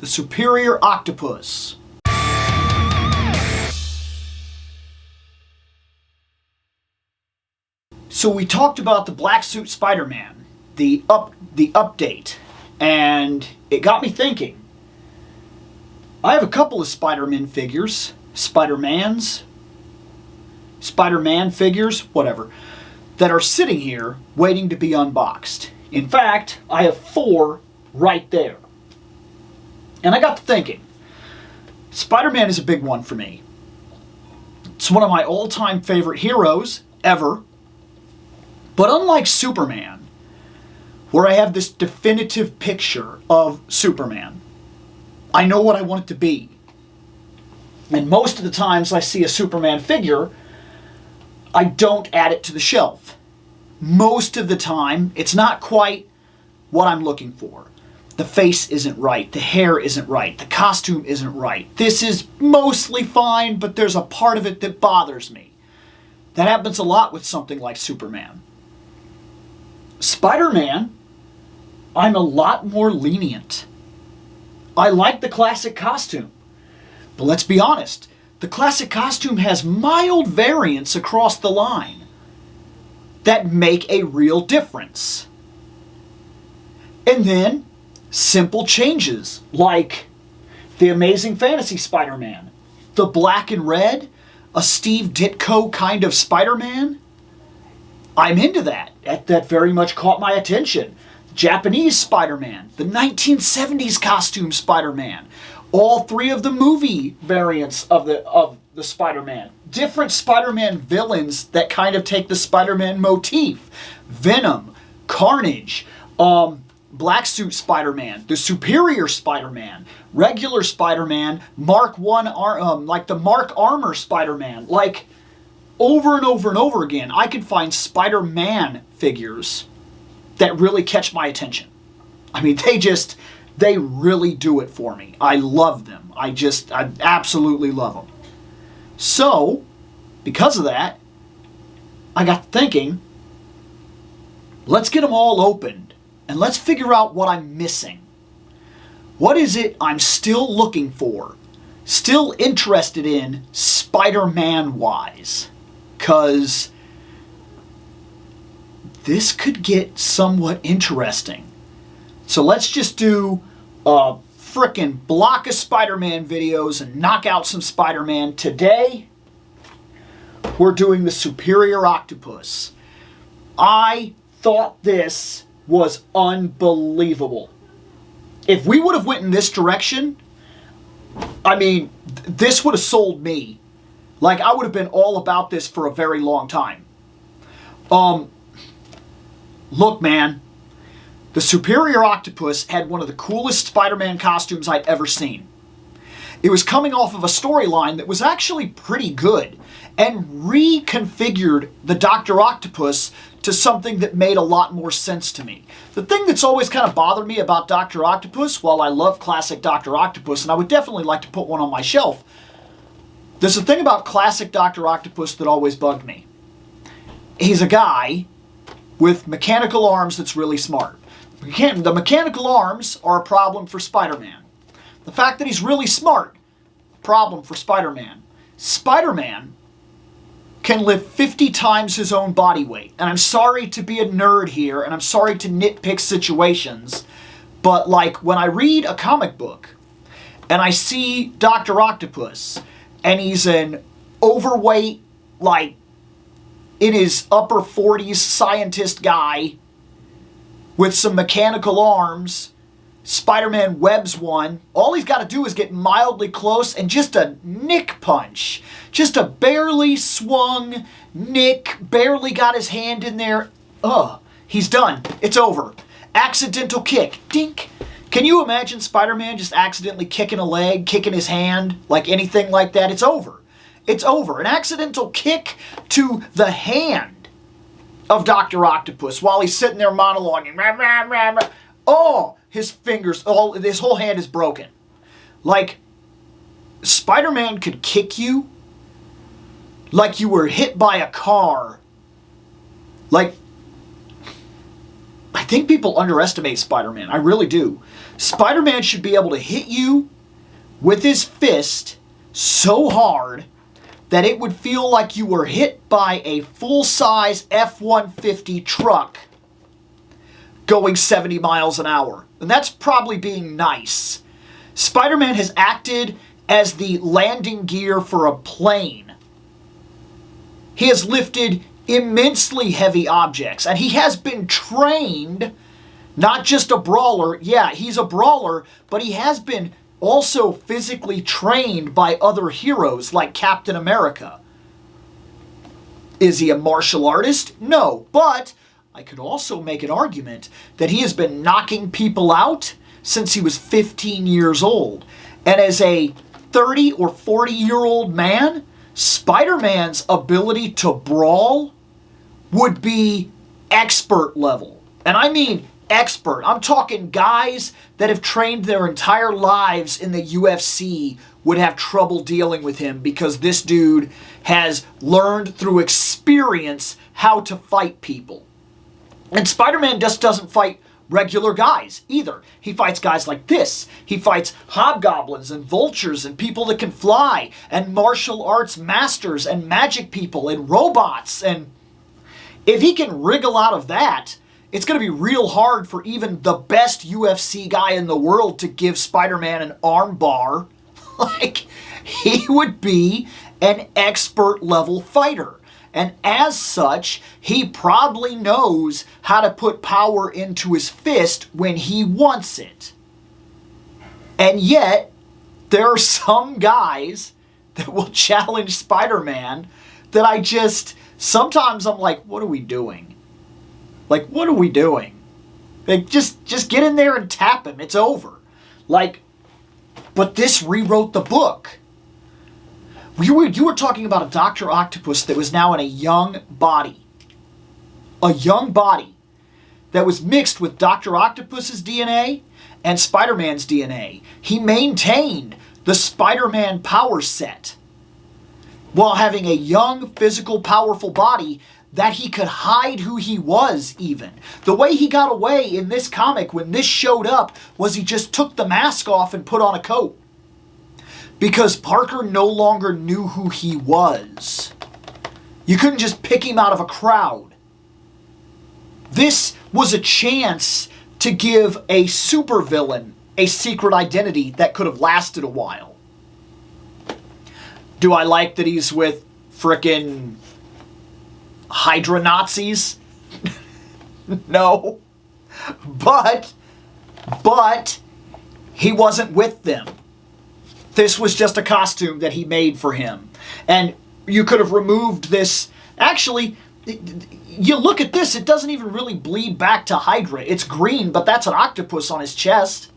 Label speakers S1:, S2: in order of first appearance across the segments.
S1: the Superior Octopus. So we talked about the Black Suit Spider-Man, the update, and it got me thinking. I have a couple of Spider-Man figures, Spider-Man figures, whatever, that are sitting here waiting to be unboxed. In fact, I have 4 right there. And I got to thinking, Spider-Man is a big one for me. It's one of my all-time favorite heroes ever. But unlike Superman, where I have this definitive picture of Superman, I know what I want it to be. And most of the times I see a Superman figure, I don't add it to the shelf. Most of the time, it's not quite what I'm looking for. The face isn't right, the hair isn't right, the costume isn't right. This is mostly fine, but there's a part of it that bothers me. That happens a lot with something like Superman. Spider-Man, I'm a lot more lenient. I like the classic costume. But let's be honest, the classic costume has mild variants across the line that make a real difference. And then, simple changes like the Amazing Fantasy Spider-Man, the black and red, a Steve Ditko kind of Spider-Man. I'm into that. That very much caught my attention. Japanese Spider-Man, the 1970s costume Spider-Man, all 3 of the movie variants of the Spider-Man, different Spider-Man villains that kind of take the Spider-Man motif, Venom, Carnage, Black Suit Spider-Man, the Superior Spider-Man, regular Spider-Man, Mark 1, like the Mark Armor Spider-Man, like over and over and over again, I could find Spider-Man figures that really catch my attention. I mean, they really do it for me. I love them. I absolutely love them. So, because of that, I got thinking, let's get them all opened and let's figure out what I'm missing. What is it I'm still looking for? Still interested in Spider-Man-wise? Because this could get somewhat interesting. So let's just do a frickin' block of Spider-Man videos and knock out some Spider-Man. Today, we're doing the Superior Octopus. I thought this was unbelievable. If we would have went in this direction, I mean, this would have sold me. Like, I would have been all about this for a very long time. Look, man. The Superior Octopus had one of the coolest Spider-Man costumes I'd ever seen. It was coming off of a storyline that was actually pretty good and reconfigured the Dr. Octopus to something that made a lot more sense to me. The thing that's always kind of bothered me about Dr. Octopus, while I love classic Dr. Octopus, and I would definitely like to put one on my shelf, there's a thing about classic Dr. Octopus that always bugged me. He's a guy with mechanical arms that's really smart. The mechanical arms are a problem for Spider-Man. The fact that he's really smart, problem for Spider-Man. Spider-Man can lift 50 times his own body weight. And I'm sorry to be a nerd here, and I'm sorry to nitpick situations, but like when I read a comic book and I see Dr. Octopus, and he's an overweight, like, in his upper 40s scientist guy with some mechanical arms, Spider-Man webs one. All he's got to do is get mildly close and just a nick punch. Just a barely swung nick, barely got his hand in there. He's done. It's over. Accidental kick. Dink. Can you imagine Spider-Man just accidentally kicking a leg, kicking his hand, like anything like that? It's over. It's over. An accidental kick to the hand of Dr. Octopus while he's sitting there monologuing. Oh, his fingers, his whole hand is broken. Like, Spider-Man could kick you like you were hit by a car. Like think people underestimate Spider-Man. I really do. Spider-Man should be able to hit you with his fist so hard that it would feel like you were hit by a full-size F-150 truck going 70 miles an hour. And that's probably being nice. Spider-Man has acted as the landing gear for a plane. He has lifted immensely heavy objects, and he has been trained, not just a brawler. Yeah, he's a brawler, but he has been also physically trained by other heroes like Captain America. Is he a martial artist? No, but I could also make an argument that he has been knocking people out since he was 15 years old. And as a 30 or 40-year-old man, Spider-Man's ability to brawl would be expert level. And I mean expert. I'm talking guys that have trained their entire lives in the UFC would have trouble dealing with him because this dude has learned through experience how to fight people. And Spider-Man just doesn't fight regular guys either. He fights guys like this. He fights hobgoblins and vultures and people that can fly and martial arts masters and magic people and robots. And if he can wriggle out of that, it's going to be real hard for even the best UFC guy in the world to give Spider-Man an arm bar. Like, he would be an expert level fighter. And as such, he probably knows how to put power into his fist when he wants it. And yet, there are some guys that will challenge Spider-Man that I just, sometimes I'm like, what are we doing? Like, what are we doing? Like, just get in there and tap him. It's over. Like, but this rewrote the book. You were talking about a Dr. Octopus that was now in a young body. A young body that was mixed with Dr. Octopus's DNA and Spider-Man's DNA. He maintained the Spider-Man power set while having a young, physical, powerful body that he could hide who he was even. The way he got away in this comic when this showed up was he just took the mask off and put on a coat. Because Parker no longer knew who he was. You couldn't just pick him out of a crowd. This was a chance to give a supervillain a secret identity that could have lasted a while. Do I like that he's with frickin' Hydra Nazis? No. But he wasn't with them. This was just a costume that he made for him. And you could have removed this. Actually, you look at this, it doesn't even really bleed back to Hydra. It's green, but that's an octopus on his chest.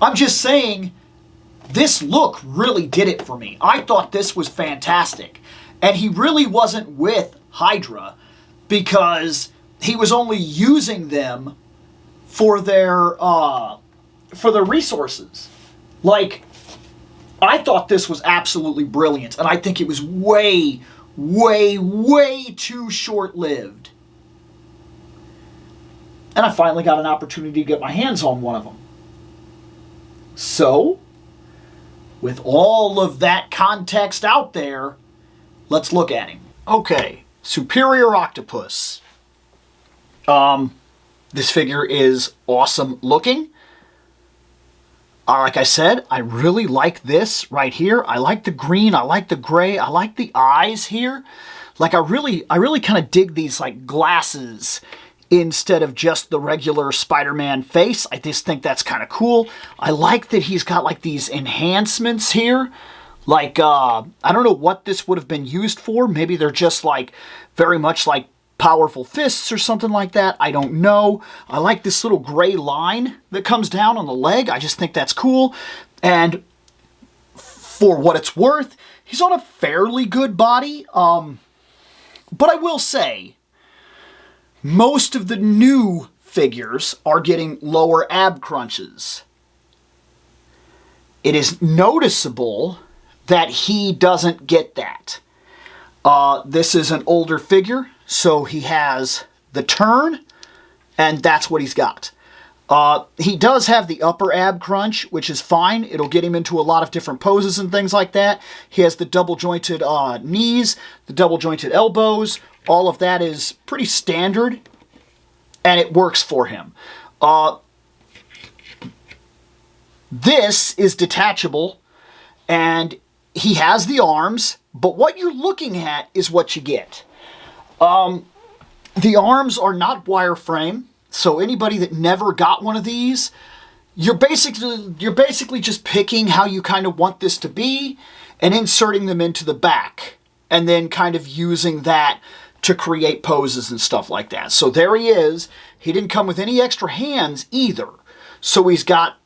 S1: I'm just saying, this look really did it for me. I thought this was fantastic. And he really wasn't with Hydra because he was only using them for their resources. Like, I thought this was absolutely brilliant, and I think it was way, way, way too short-lived. And I finally got an opportunity to get my hands on one of them. So, with all of that context out there, let's look at him. Okay, Superior Octopus. This figure is awesome looking. Like I said, I really like this right here. I like the green, I like the gray, I like the eyes here. Like I really kind of dig these like glasses instead of just the regular Spider-Man face. I just think that's kind of cool. I like that he's got like these enhancements here. Like, I don't know what this would have been used for. Maybe they're just like very much like powerful fists or something like that. I don't know. I like this little gray line that comes down on the leg. I just think that's cool. And for what it's worth, he's on a fairly good body. But I will say, most of the new figures are getting lower ab crunches. It is noticeable that he doesn't get that. This is an older figure, so he has the turn, and that's what he's got. He does have the upper ab crunch, which is fine. It'll get him into a lot of different poses and things like that. He has the double jointed knees, the double jointed elbows. All of that is pretty standard, and it works for him. This is detachable, and he has the arms, but what you're looking at is what you get. The arms are not wireframe, so anybody that never got one of these, you're basically just picking how you kind of want this to be and inserting them into the back, and then kind of using that to create poses and stuff like that. So there he is. He didn't come with any extra hands either. So he's got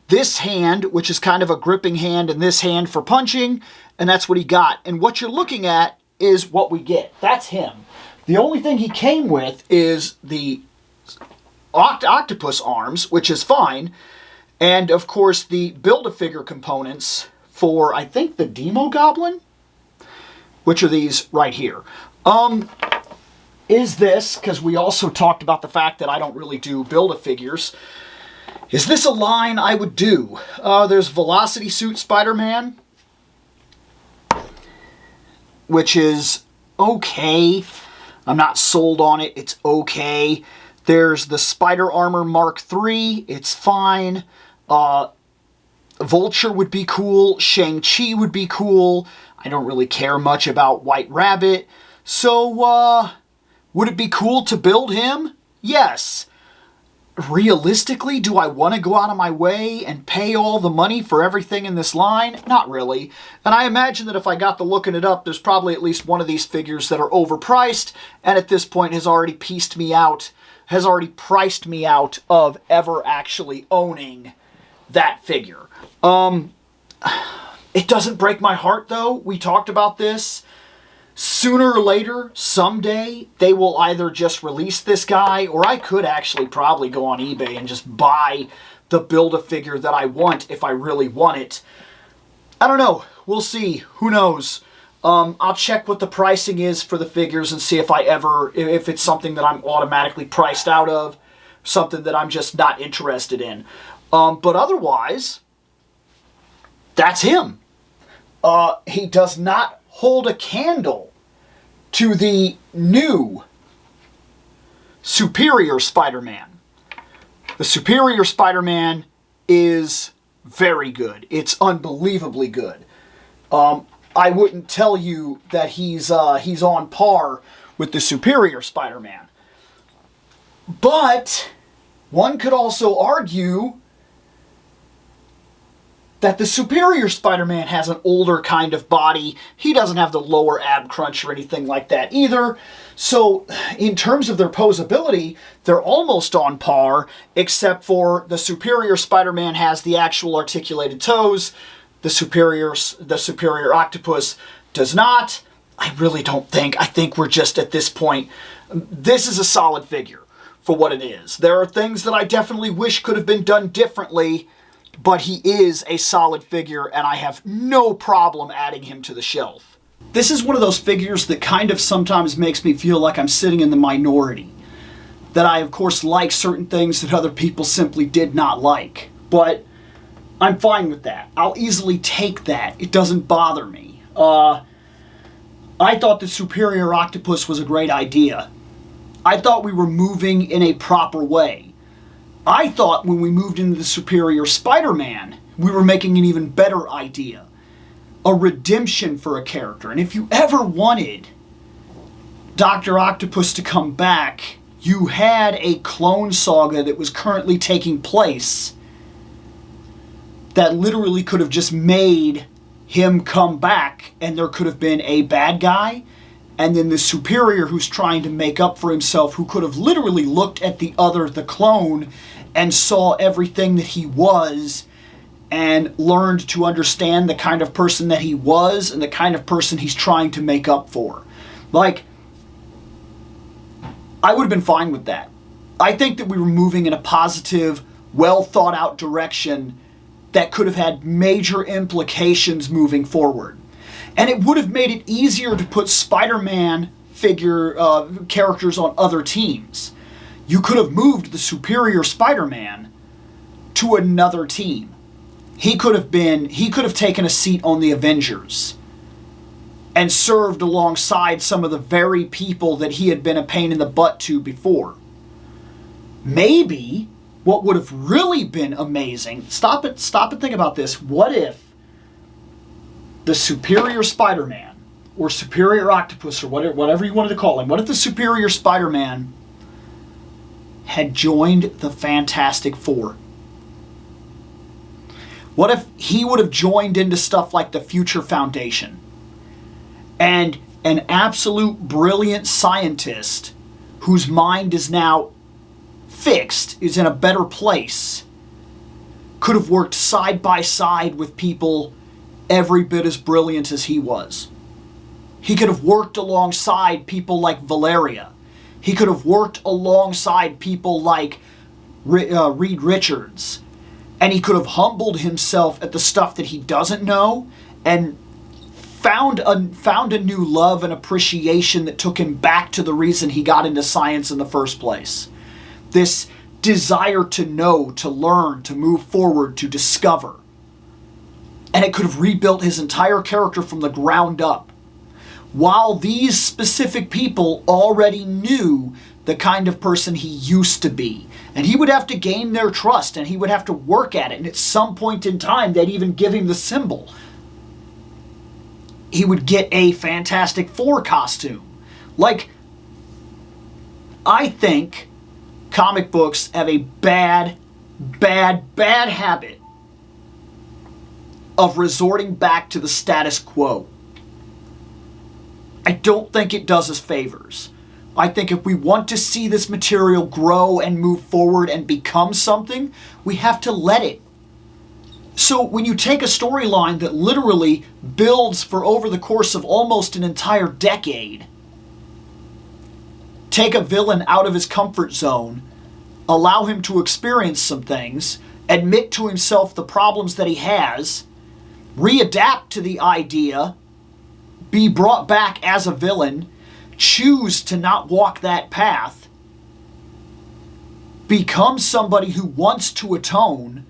S1: this hand, which is kind of a gripping hand, and this hand for punching, and that's what he got. And what you're looking at is what we get. That's him. The only thing he came with is the octopus arms, which is fine, and of course the Build-A-Figure components for, I think, the Demo Goblin, which are these right here. Is this, because we also talked about the fact that I don't really do Build-A-Figures, is this a line I would do? There's Velocity Suit Spider-Man, which is okay. I'm not sold on it. It's okay. There's the Spider Armor Mark III. It's fine. Vulture would be cool. Shang-Chi would be cool. I don't really care much about White Rabbit. So, would it be cool to build him? Yes. Realistically, do I want to go out of my way and pay all the money for everything in this line? Not really. And I imagine that if I got to looking it up, there's probably at least one of these figures that are overpriced, and at this point has already priced me out of ever actually owning that figure. It doesn't break my heart, though. We talked about this. Sooner or later, someday, they will either just release this guy, or I could actually probably go on eBay and just buy the Build-A-Figure that I want if I really want it. I don't know. We'll see. Who knows? I'll check what the pricing is for the figures and see if if it's something that I'm automatically priced out of, something that I'm just not interested in. But otherwise, that's him. He does not hold a candle to the new Superior Spider-Man. The Superior Spider-Man is very good. It's unbelievably good. I wouldn't tell you that he's on par with the Superior Spider-Man. But one could also argue that the Superior Spider-Man has an older kind of body. He doesn't have the lower ab crunch or anything like that either. So in terms of their posability, they're almost on par, except for the Superior Spider-Man has the actual articulated toes. The Superior Octopus does not. I really don't think. I think we're just at this point. This is a solid figure for what it is. There are things that I definitely wish could have been done differently, but he is a solid figure, and I have no problem adding him to the shelf. This is one of those figures that kind of sometimes makes me feel like I'm sitting in the minority. That I, of course, like certain things that other people simply did not like. But I'm fine with that. I'll easily take that. It doesn't bother me. I thought the Superior Octopus was a great idea. I thought we were moving in a proper way. I thought when we moved into the Superior Spider-Man, we were making an even better idea. A redemption for a character. And if you ever wanted Dr. Octopus to come back, you had a clone saga that was currently taking place that literally could have just made him come back, and there could have been a bad guy, and then the Superior who's trying to make up for himself, who could have literally looked at the clone, and saw everything that he was, and learned to understand the kind of person that he was, and the kind of person he's trying to make up for. Like, I would have been fine with that. I think that we were moving in a positive, well thought out direction that could have had major implications moving forward. And it would have made it easier to put Spider-Man characters on other teams. you could have moved the Superior Spider-Man to another team. He could have taken a seat on the Avengers and served alongside some of the very people that he had been a pain in the butt to before. Maybe what would have really been amazing, stop and think about this. What if the Superior Spider-Man, or Superior Octopus, or whatever you wanted to call him, what if the Superior Spider-Man had joined the Fantastic Four? What if he would have joined into stuff like the Future Foundation? And an absolute brilliant scientist whose mind is now fixed, is in a better place, could have worked side by side with people every bit as brilliant as he was. He could have worked alongside people like Valeria. He could have worked alongside people like Reed Richards. And he could have humbled himself at the stuff that he doesn't know and found a new love and appreciation that took him back to the reason he got into science in the first place. This desire to know, to learn, to move forward, to discover. And it could have rebuilt his entire character from the ground up. While these specific people already knew the kind of person he used to be. And he would have to gain their trust, and he would have to work at it. And at some point in time, they'd even give him the symbol. He would get a Fantastic Four costume. Like, I think comic books have a bad habit of resorting back to the status quo. I don't think it does us favors. I think if we want to see this material grow and move forward and become something, we have to let it. So when you take a storyline that literally builds for over the course of almost an entire decade, take a villain out of his comfort zone, allow him to experience some things, admit to himself the problems that he has, readapt to the idea, be brought back as a villain, choose to not walk that path, become somebody who wants to atone,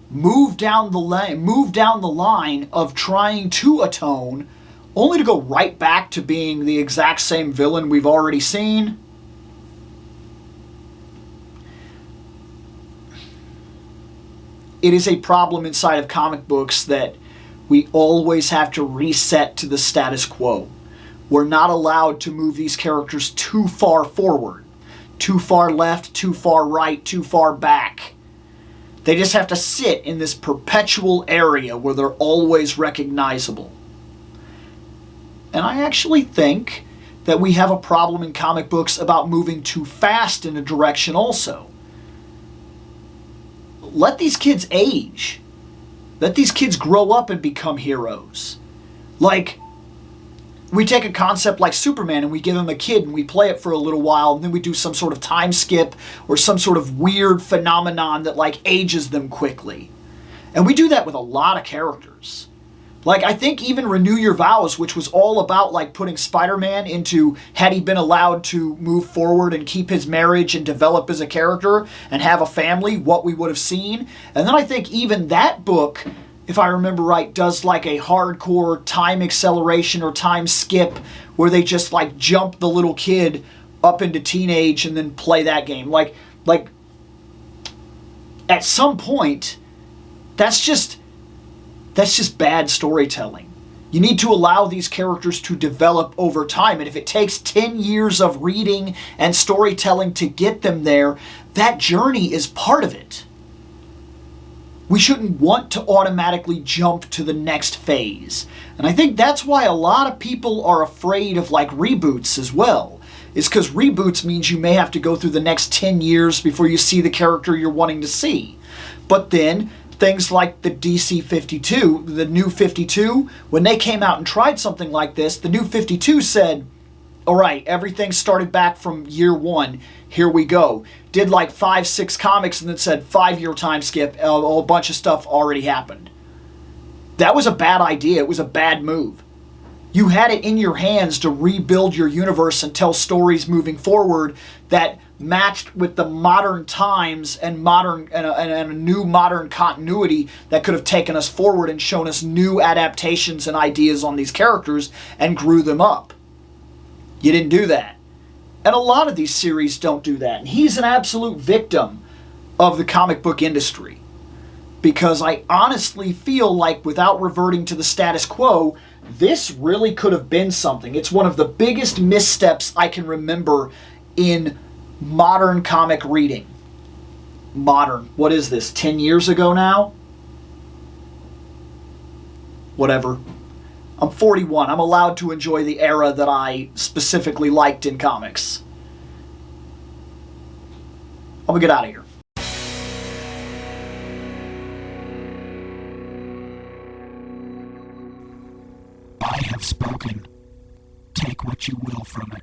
S1: move down the line of trying to atone, only to go right back to being the exact same villain we've already seen. It is a problem inside of comic books that we always have to reset to the status quo. We're not allowed to move these characters too far forward, too far left, too far right, too far back. They just have to sit in this perpetual area where they're always recognizable. And I actually think that we have a problem in comic books about moving too fast in a direction also. Let these kids age. Let these kids grow up and become heroes. Like, we take a concept like Superman and we give him a kid and we play it for a little while and then we do some sort of time skip or some sort of weird phenomenon that like ages them quickly. And we do that with a lot of characters. Like, I think even Renew Your Vows, which was all about like putting Spider-Man into, had he been allowed to move forward and keep his marriage and develop as a character and have a family, what we would have seen. And then I think even that book, if I remember right, does like a hardcore time acceleration or time skip where they just like jump the little kid up into teenage and then play that game. Like at some point, that's just bad storytelling. You need to allow these characters to develop over time. And if it takes 10 years of reading and storytelling to get them there, that journey is part of it. We shouldn't want to automatically jump to the next phase. And I think that's why a lot of people are afraid of like reboots as well. It's because reboots means you may have to go through the next 10 years before you see the character you're wanting to see. But then things like the DC 52, the New 52, when they came out and tried something like this, the New 52 said, all right, everything started back from year one. Here we go. Did like 5-6 comics and then said 5-year time skip. A bunch of stuff already happened. That was a bad idea. It was a bad move. You had it in your hands to rebuild your universe and tell stories moving forward that matched with the modern times and a new modern continuity that could have taken us forward and shown us new adaptations and ideas on these characters and grew them up. You didn't do that. And a lot of these series don't do that. And he's an absolute victim of the comic book industry. Because I honestly feel like, without reverting to the status quo, this really could have been something. It's one of the biggest missteps I can remember in modern comic reading. Modern. What is this? 10 years ago now? Whatever. I'm 41. I'm allowed to enjoy the era that I specifically liked in comics. I'm gonna get out of here.
S2: I have spoken. Take what you will from it.